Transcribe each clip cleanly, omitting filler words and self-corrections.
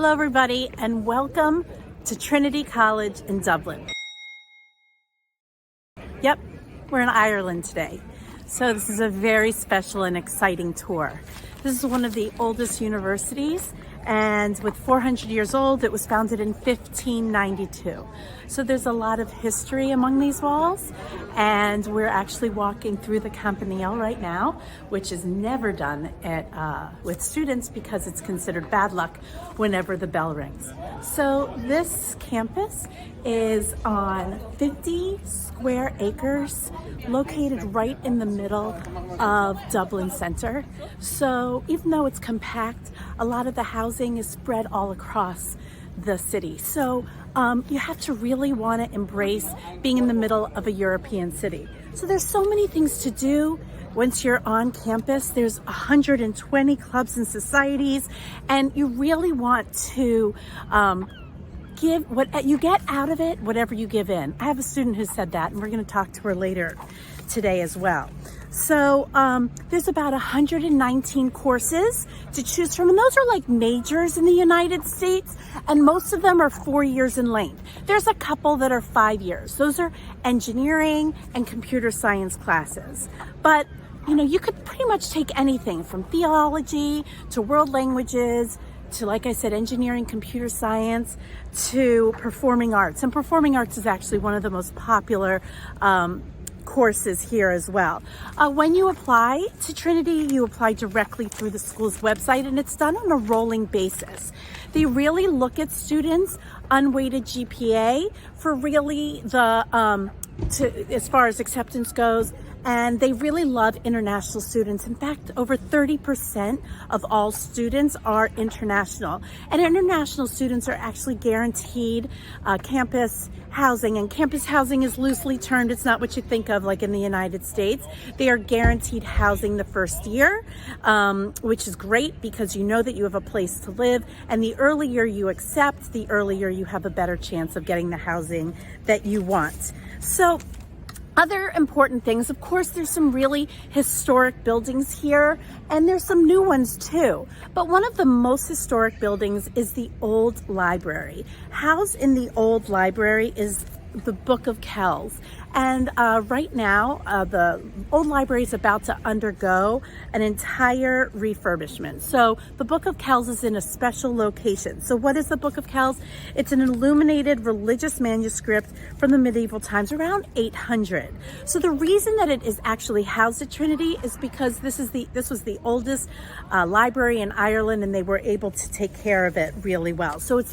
Hello everybody and welcome to Trinity College in Dublin. Yep, we're in Ireland today. So this is a very special and exciting tour. This is one of the oldest universities, and with 400 years old, it was founded in 1592. So there's a lot of history among these walls, and we're actually walking through the Campanile right now, which is never done with students because it's considered bad luck whenever the bell rings. So this campus is on 50 square acres, located right in the middle of Dublin Center. So even though it's compact, a lot of the housing is spread all across the city. So you have to really want to embrace being in the middle of a European city. So there's so many things to do. Once you're on campus, there's 120 clubs and societies, and you really want to give what you get out of it, whatever you give in. I have a student who said that, and we're going to talk to her later today as well. So there's about 119 courses to choose from, and those are like majors in the United States, and most of them are 4 years in length. There's a couple that are 5 years. Those are engineering and computer science classes. But you know, you could pretty much take anything from theology to world languages to, like I said, engineering, computer science, to performing arts. And performing arts is actually one of the most popular courses here as well. When you apply to Trinity, you apply directly through the school's website, and it's done on a rolling basis. They really look at students' unweighted GPA for really the as far as acceptance goes. And they really love international students. In fact, over 30% of all students are international. And international students are actually guaranteed campus housing. And campus housing is loosely termed. It's not what you think of like in the United States. They are guaranteed housing the first year, which is great because you know that you have a place to live. And the earlier you accept, the earlier you have a better chance of getting the housing that you want. So other important things, of course, there's some really historic buildings here, and there's some new ones too. But one of the most historic buildings is the old library. Housed in the old library is the Book of Kells. And right now, the old library is about to undergo an entire refurbishment. So the Book of Kells is in a special location. So what is the Book of Kells? It's an illuminated religious manuscript from the medieval times, around 800. So the reason that it is actually housed at Trinity is because this was the oldest library in Ireland, and they were able to take care of it really well. So it was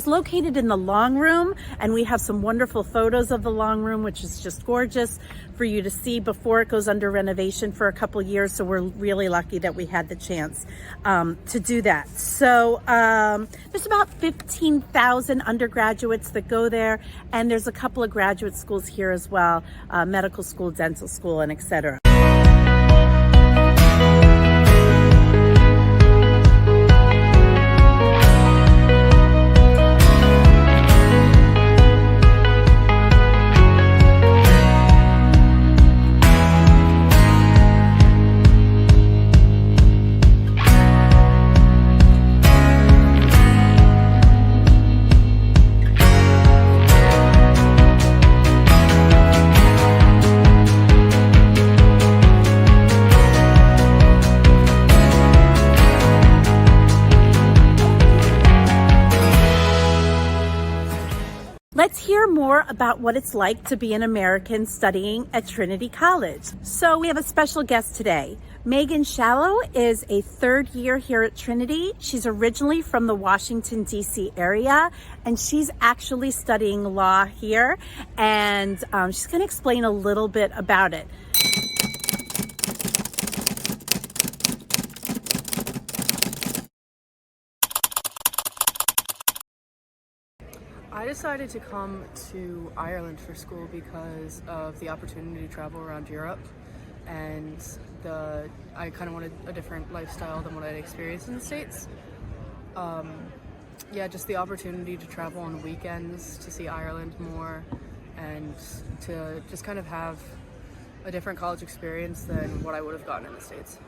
located in the long room, and we have some wonderful photos of the long room, which is just gorgeous for you to see before it goes under renovation for a couple years. So we're really lucky that we had the chance to do that. So there's about 15,000 undergraduates that go there, and there's a couple of graduate schools here as well, medical school, dental school, and etc. Let's hear more about what it's like to be an American studying at Trinity College. So we have a special guest today. Megan Shallow is a third year here at Trinity. She's originally from the Washington, D.C. area, and she's actually studying law here. And she's going to explain a little bit about it. I decided to come to Ireland for school because of the opportunity to travel around Europe, and I kind of wanted a different lifestyle than what I'd experienced in the States. Just the opportunity to travel on weekends, to see Ireland more, and to just kind of have a different college experience than what I would have gotten in the States.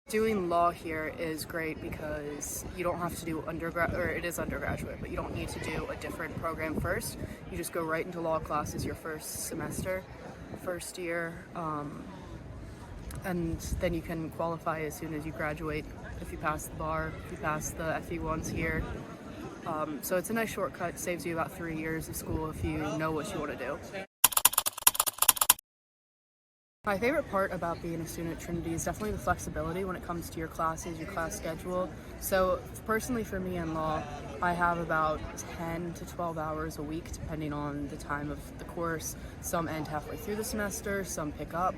Doing law here is great because you don't have to do it is undergraduate, but you don't need to do a different program first. You just go right into law classes your first semester, first year, and then you can qualify as soon as you graduate if you pass the bar, if you pass the FE1s here. So it's a nice shortcut, saves you about 3 years of school if you know what you want to do. My favorite part about being a student at Trinity is definitely the flexibility when it comes to your classes, your class schedule. So personally for me in law, I have about 10 to 12 hours a week depending on the time of the course. Some end halfway through the semester, some pick up.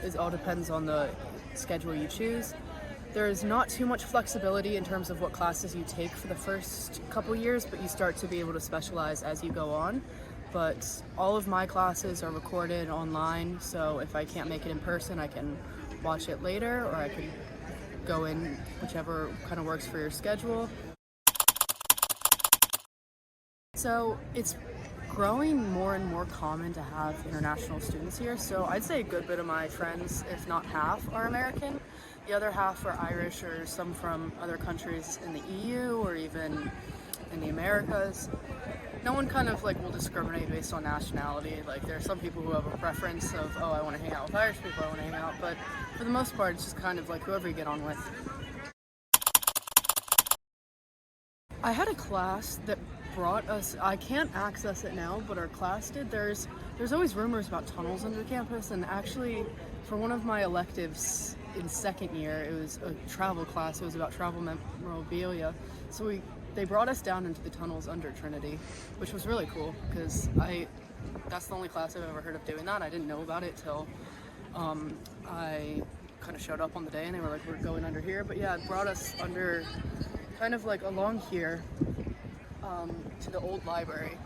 It all depends on the schedule you choose. There's not too much flexibility in terms of what classes you take for the first couple years, but you start to be able to specialize as you go on. But all of my classes are recorded online, so if I can't make it in person, I can watch it later, or I can go in whichever kind of works for your schedule. So it's growing more and more common to have international students here, so I'd say a good bit of my friends, if not half, are American. The other half are Irish or some from other countries in the EU or even in the Americas. No one kind of will discriminate based on nationality. There are some people who have a preference of, oh, I want to hang out with Irish people, I want to hang out, but for the most part, it's just kind of whoever you get on with. I had a class that brought us, I can't access it now, but our class did. There's always rumors about tunnels under campus, and actually for one of my electives in second year, it was a travel class. It was about travel memorabilia. So they brought us down into the tunnels under Trinity, which was really cool because that's the only class I've ever heard of doing that. I didn't know about it till I kind of showed up on the day and they were like, we're going under here. But yeah, it brought us under kind of along here to the old library,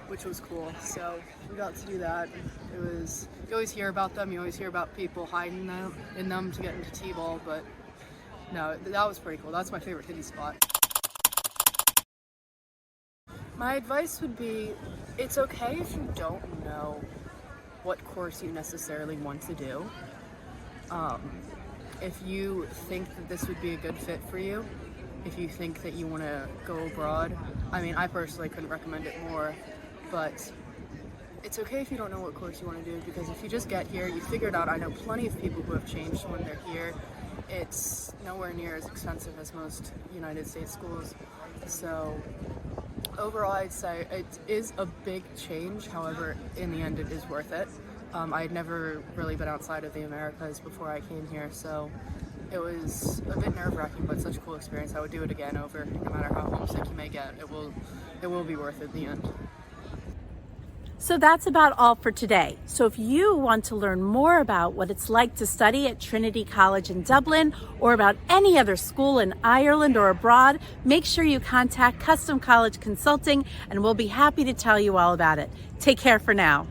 which was cool. So we got to do that. You always hear about them, you always hear about people hiding in them to get into T-ball, but no, that was pretty cool. That's my favorite hidden spot. My advice would be, it's okay if you don't know what course you necessarily want to do. If you think that this would be a good fit for you, if you think that you want to go abroad, I personally couldn't recommend it more, but it's okay if you don't know what course you want to do, because if you just get here, you figure it out. I know plenty of people who have changed when they're here. It's nowhere near as expensive as most United States schools. So overall, I'd say it is a big change. However, in the end, it is worth it. I had never really been outside of the Americas before I came here, so it was a bit nerve-wracking, but such a cool experience. I would do it again over, no matter how homesick you may get. It will be worth it in the end. So that's about all for today. So if you want to learn more about what it's like to study at Trinity College in Dublin, or about any other school in Ireland or abroad, make sure you contact Custom College Consulting and we'll be happy to tell you all about it. Take care for now.